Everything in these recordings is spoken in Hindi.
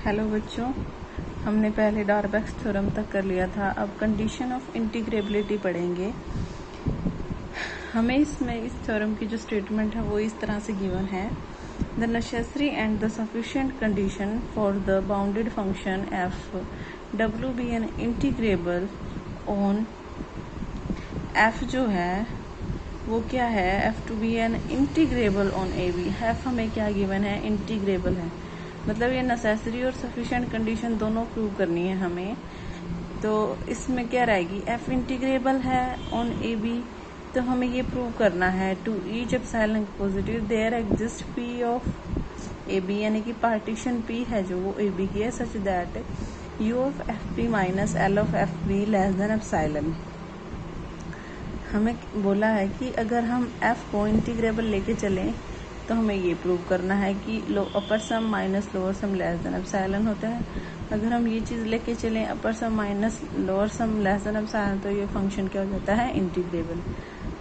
हेलो बच्चों, हमने पहले डार्बैक्स थ्योरम तक कर लिया था। अब कंडीशन ऑफ इंटीग्रेबिलिटी पढ़ेंगे। हमें इसमें इस थ्योरम की जो स्टेटमेंट है वो इस तरह से गिवन है। The necessary and the sufficient condition for the bounded function F W be an integrable on F जो है वो क्या है, F to be an integrable on A B. F हमें क्या गिवन है, इंटीग्रेबल है, मतलब ये नेसेसरी और सफिशिएंट कंडीशन दोनों प्रूव करनी है हमें। तो इसमें क्या रहेगी, एफ इंटीग्रेबल है ऑन ए बी, तो हमें ये प्रूव करना है to each epsilon positive there exist P of A B, यानी कि पार्टीशन पी है जो वो ए बी की है, such that you of F P minus L of F be less than epsilon. हमें बोला है कि अगर हम एफ को इंटीग्रेबल लेके चलें तो हमें ये प्रूव करना है कि upper sum minus lower sum less than epsilon होता है। अगर हम ये चीज़ लेके चलें upper sum minus lower sum less than epsilon, तो ये फंक्शन क्या हो जाता है, इंटीग्रेबल।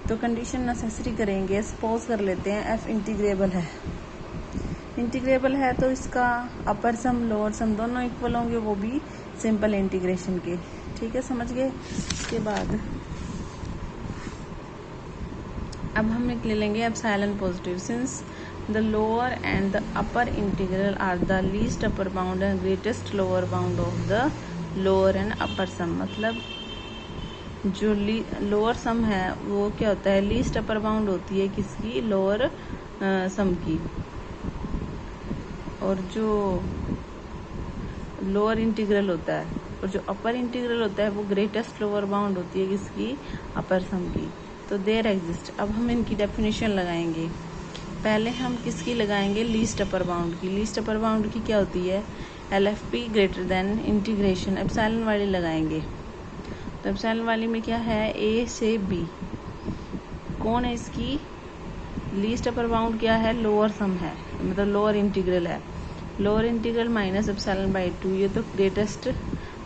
तो कंडीशन नेसेसरी करेंगे, सपोज कर लेते हैं एफ इंटीग्रेबल है तो इसका अपर सम लोअर सम दोनों इक्वल होंगे, वो भी सिंपल इंटीग्रेशन के। ठीक है, समझ गए। इसके बाद अब हम ले लेंगे epsilon positive. Since the lower and the upper integral are the least upper bound and greatest lower bound of the lower and upper sum, मतलब जो लोअर सम है वो क्या होता है, लीस्ट अपर बाउंड होती है किसकी, लोअर सम की, और जो लोअर इंटीग्रल होता है और जो अपर इंटीग्रल होता है वो ग्रेटेस्ट लोअर बाउंड होती है किसकी, अपर सम की। तो देयर एग्जिस्ट, अब हम इनकी डेफिनेशन लगाएंगे। पहले हम किसकी लगाएंगे, लीस्ट अपर बाउंड की। लीस्ट अपर बाउंड की क्या होती है, L F P greater than integration epsilon वाली लगाएंगे। तो एप्सिलॉन वाली में क्या है, ए से बी कौन है इसकी, लीस्ट अपर बाउंड क्या है, लोअर सम है, मतलब लोअर इंटीग्रल है। Lower integral minus epsilon by 2, ये तो ग्रेटेस्ट,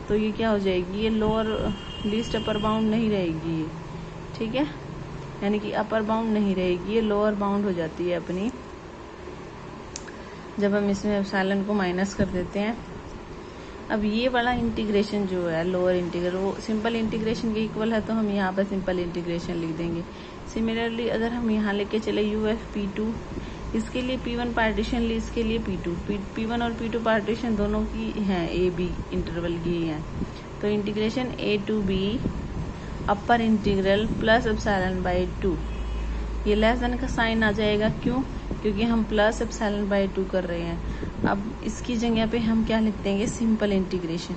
तो ये क्या हो जाएगी, ये लोअर लीस्ट अपर बाउंड नहीं रहेगी ये, ठीक है, यानी कि अपर बाउंड नहीं रहेगी, ये लोअर बाउंड हो जाती है अपनी, जब हम इसमें एप्सिलॉन को माइनस कर देते हैं। अब ये वाला इंटीग्रेशन जो है लोअर इंटीग्रल वो सिंपल इंटीग्रेशन के इक्वल है, तो हम यहाँ पर सिंपल इंटीग्रेशन लिख देंगे। सिमिलरली अगर हम यहाँ लेके चले यू एफ पी टू, इसके लिए P1 पार्टीशन ली, इसके लिए P2, P1 और P2 पार्टीशन दोनों की हैं, ए बी इंटरवल की हैं। तो integration A to B upper integral plus epsilon by 2, ये लेस देन का साइन आ जाएगा, क्यों, क्योंकि हम प्लस एप्सिलॉन बाई 2 कर रहे हैं। अब इसकी जगह पे हम क्या लिख देंगे, सिंपल इंटीग्रेशन।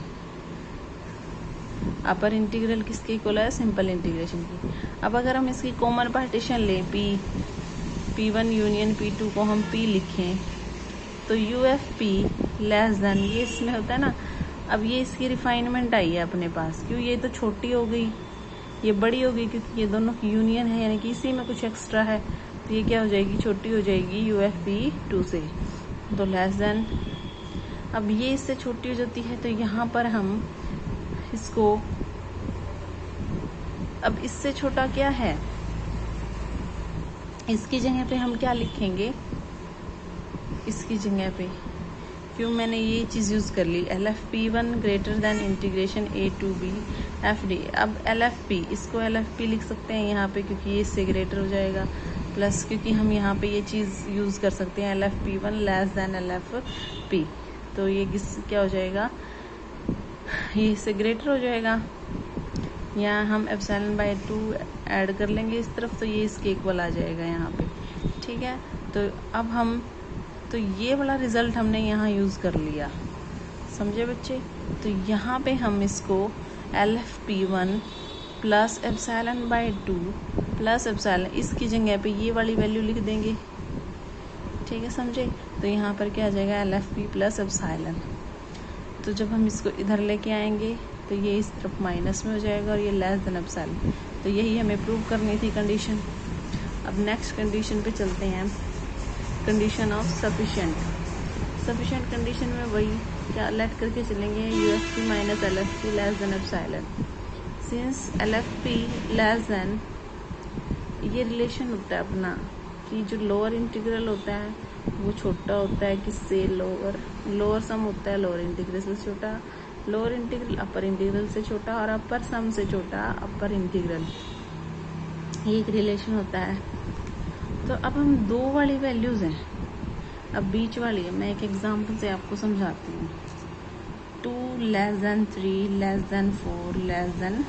अपर इंटीग्रल किसके इक्वल है, सिंपल इंटीग्रेशन की। अब अगर हम इसकी कॉमन पार्टीशन लें, P1 यूनियन P2 को हम P लिखें, तो U F P less than, ये इसमें होता है ना, अब ये इसकी रिफाइनमेंट आई है अपने पास, क्यों, ये तो छोटी हो गई, ये बड़ी हो गई, क्योंकि ये दोनों की यूनियन है, यानी कि इसी में कुछ एक्स्ट्रा है, तो ये क्या हो जाएगी, छोटी हो जाएगी यू एफ पी 2 से, तो लेस देन। अब ये इससे छोटी हो जाती है, तो यहाँ पर हम इसको, अब इससे छोटा क्या है, इसकी जगह पे हम क्या लिखेंगे, इसकी जगह पे क्यों मैंने ये चीज़ यूज़ कर ली, L F P one greater than integration A to B F D. अब एल एफ पी, इसको एल एफ पी लिख सकते हैं यहाँ पे, क्योंकि ये इससे ग्रेटर हो जाएगा, प्लस क्योंकि हम यहाँ पे ये चीज़ यूज़ कर सकते हैं, L F P one less than L F P, तो ये क्या हो जाएगा, ये इससे ग्रेटर हो जाएगा। यहाँ हम एप्सिलॉन बाई 2 ऐड कर लेंगे इस तरफ, तो ये इसके इक्वल आ जाएगा यहाँ पे, ठीक है। तो अब हम, तो ये वाला रिजल्ट हमने यहाँ यूज़ कर लिया, समझे बच्चे। तो यहाँ पे हम इसको L F P one plus epsilon by 2 plus epsilon, इसकी जगह पे ये वाली वैल्यू लिख देंगे, ठीक है, समझे। तो यहाँ पर क्या आ जाएगा, L F P plus epsilon. तो जब हम इसको इधर लेके आएंगे तो ये इस तरफ माइनस में हो जाएगा और ये लेस देन एप्सिलॉन। तो यही हमें प्रूव करनी थी कंडीशन। अब नेक्स्ट कंडीशन पे चलते हैं, कंडीशन ऑफ सफिशिएंट कंडीशन में वही क्या लेट करके चलेंगे, U F P minus L F P less than epsilon. Since L F P less than, ये रिलेशन होता है अपना कि जो लोअर इंटीग्रल होता है वो छोटा होता है किससे, लोअर सम होता है लोअर इंटीग्रल से छोटा, लोअर इंटीग्रल अपर इंटीग्रल से छोटा, और अपर सम से छोटा अपर इंटीग्रल। ये एक रिलेशन होता है। तो अब हम दो वाली वैल्यूज हैं, अब बीच वाली है। मैं एक एग्जांपल से आपको समझाती हूँ। 2 < 3 < 4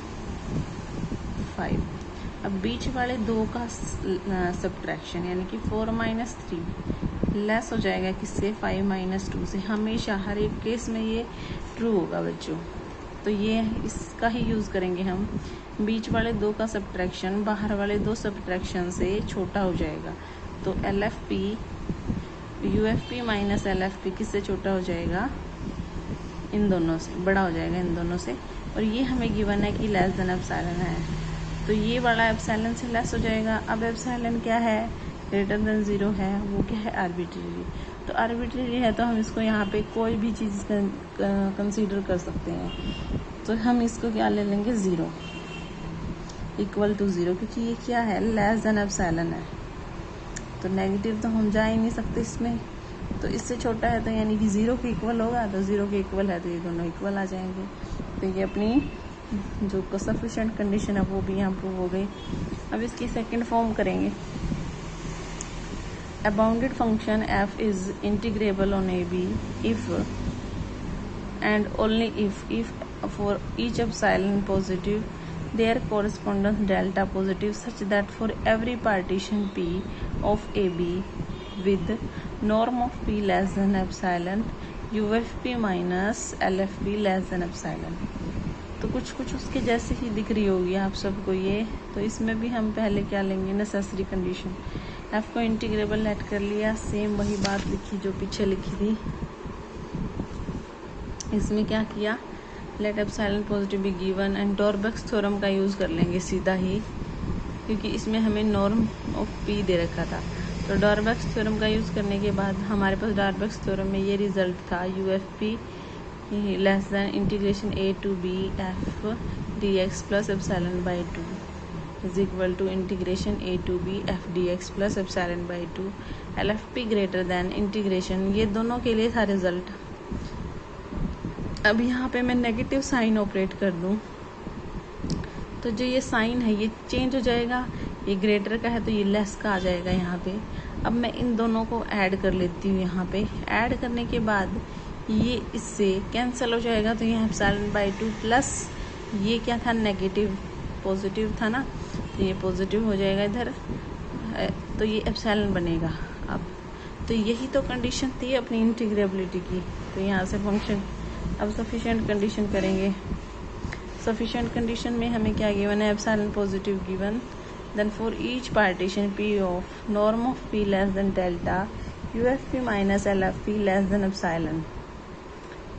<5। अब बीच वाले दो का सब्ट्रैक्शन यानी कि 4 - 3 लेस हो जाएगा किससे, 5 - 2 से। हमेशा हर एक केस में ये ट्रू होगा बच्चों। तो ये इसका ही यूज़ करेंगे हम। बीच वाले दो का सब्ट्रैक्शन बाहर वाले दो सब्ट्रैक्शन से छोटा हो जाएगा। तो LFP UFP माइनस LFP किससे छोटा हो जाएगा, इन दोनों से, बड़ा हो जाएगा इन दोनों से। और ये हमें गिवन है कि लेस देन एप्सिलॉन है, तो ये वाला एप्सिलॉन से लेस हो जाएगा। अब एप्सिलॉन क्या है, ग्रेटर देन 0 है, वो क्या है, आर्बिट्रेरी। तो आर्बिट्रेरी है तो हम इसको यहाँ पे कोई भी चीज़ कंसीडर कर सकते हैं। तो हम इसको क्या ले लेंगे, 0 इक्वल टू 0, क्योंकि ये क्या है, लेस देन एप्सिलॉन है। तो नेगेटिव तो हम जा ही नहीं सकते इसमें, तो इससे छोटा है तो यानी कि 0 के इक्वल होगा, तो 0 के इक्वल है तो ये दोनों इक्वल आ जाएंगे। तो ये अपनी जो सफिशिएंट कंडीशन है वो भी यहाँ प्रूव हो गई। अब इसकी सेकंड फॉर्म करेंगे। A bounded function f is integrable on AB if and only if for each epsilon positive their correspondence delta positive such that for every partition P of AB with norm of P less than epsilon UFP minus LFP less than epsilon। तो कुछ उसके जैसे ही दिख रही होगी आप सबको ये। तो इसमें भी हम पहले क्या लेंगे, नेसेसरी कंडीशन। एफ को इंटीग्रेबल लेट कर लिया, सेम वही बात लिखी जो पीछे लिखी थी। इसमें क्या किया, let epsilon positive be given and Darboux's theorem का यूज़ कर लेंगे सीधा ही, क्योंकि इसमें हमें नॉर्म ऑफ पी दे रखा था। तो डॉर्बैक्स थ्योरम का यूज़ करने के बाद हमारे पास डॉर्बैक्स थ्योरम में ये रिजल्ट था, UFP less than integration A to B F dx plus epsilon by 2 is equal to integration A to B F dx plus epsilon by 2। LFP greater than integration, ये दोनों के लिए था रिजल्ट। अब यहाँ पे मैं नेगेटिव साइन ऑपरेट कर दूँ तो जो ये साइन है ये चेंज हो जाएगा, ये ग्रेटर का है तो ये लेस का आ जाएगा यहाँ पे। अब मैं इन दोनों को ऐड कर लेती हूँ यहाँ पे। ऐड करने के बाद ये इससे कैंसिल हो जाएगा, तो यहाँ एप्सिलॉन बाई 2 प्लस ये क्या था, नेगेटिव, पॉजिटिव था ना, तो ये पॉजिटिव हो जाएगा इधर, तो ये एप्सिलॉन बनेगा। अब तो यही तो कंडीशन थी अपनी इंटीग्रेबिलिटी की। तो यहाँ से फंक्शन अब सफिशिएंट कंडीशन करेंगे। सफिशिएंट कंडीशन में हमें क्या गिवन है, epsilon positive given, then for each partition P of norm of P less than delta UFP minus LFP less than epsilon,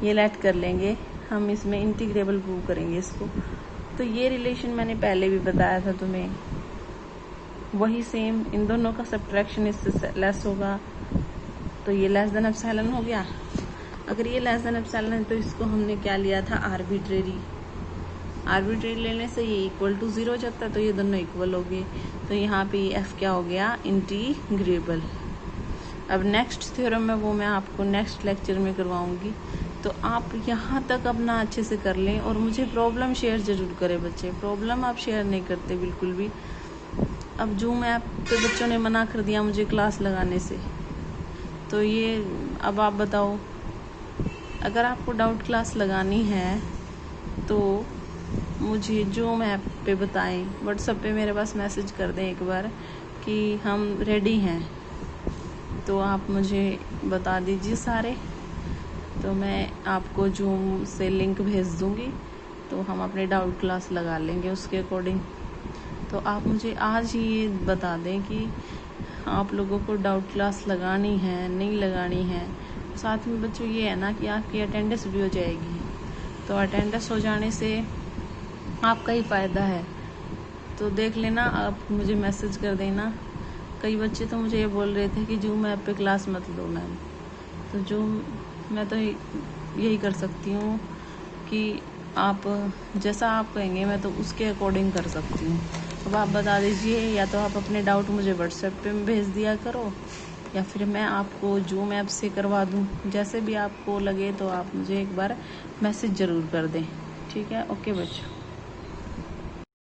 ये लेट कर लेंगे हम। इसमें इंटीग्रेबल प्रूव करेंगे इसको। तो ये रिलेशन मैंने पहले भी बताया था तुम्हें, वही सेम। इन दोनों का सब्ट्रैक्शन इससे लेस होगा, तो ये लेस देन एप्सिलॉन हो गया। अगर ये लेस देन एप्सिलॉन है तो इसको हमने क्या लिया था, आर्बिट्रेरी। आर्बिट्रेरी लेने से ये इक्वल टू 0 हो जाता है, तो ये दोनों इक्वल हो गए। तो यहाँ पे एफ क्या हो गया, इंटीग्रेबल। अब नेक्स्ट थ्योरम में वो मैं आपको नेक्स्ट लेक्चर में करवाऊंगी, तो आप यहाँ तक अपना अच्छे से कर लें और मुझे प्रॉब्लम शेयर जरूर करें बच्चे। प्रॉब्लम आप शेयर नहीं करते बिल्कुल भी। अब जूम ऐप पे बच्चों ने मना कर दिया मुझे क्लास लगाने से, तो ये अब आप बताओ, अगर आपको डाउट क्लास लगानी है तो मुझे जूम ऐप पे बताएं, व्हाट्सएप पे मेरे पास मैसेज कर दें एक बार कि हम रेडी हैं, तो आप मुझे बता दीजिए सारे, तो मैं आपको जूम से लिंक भेज दूंगी, तो हम अपने डाउट क्लास लगा लेंगे उसके अकॉर्डिंग। तो आप मुझे आज ही ये बता दें कि आप लोगों को डाउट क्लास लगानी है नहीं लगानी है। साथ में बच्चों ये है ना कि आपकी अटेंडेंस भी हो जाएगी, तो अटेंडेंस हो जाने से आपका ही फ़ायदा है। तो देख लेना, आप मुझे मैसेज कर देना। कई बच्चे तो मुझे ये बोल रहे थे कि जूम ऐप पे क्लास मत लो मैम, तो जूम मैं तो यही कर सकती हूँ कि आप जैसा आप कहेंगे मैं तो उसके अकॉर्डिंग कर सकती हूँ। अब आप बता दीजिए, या तो आप अपने डाउट मुझे व्हाट्सएप पे भेज दिया करो या फिर मैं आपको जूम ऐप से करवा दूं, जैसे भी आपको लगे तो आप मुझे एक बार मैसेज ज़रूर कर दें। ठीक है, ओके बच्चों।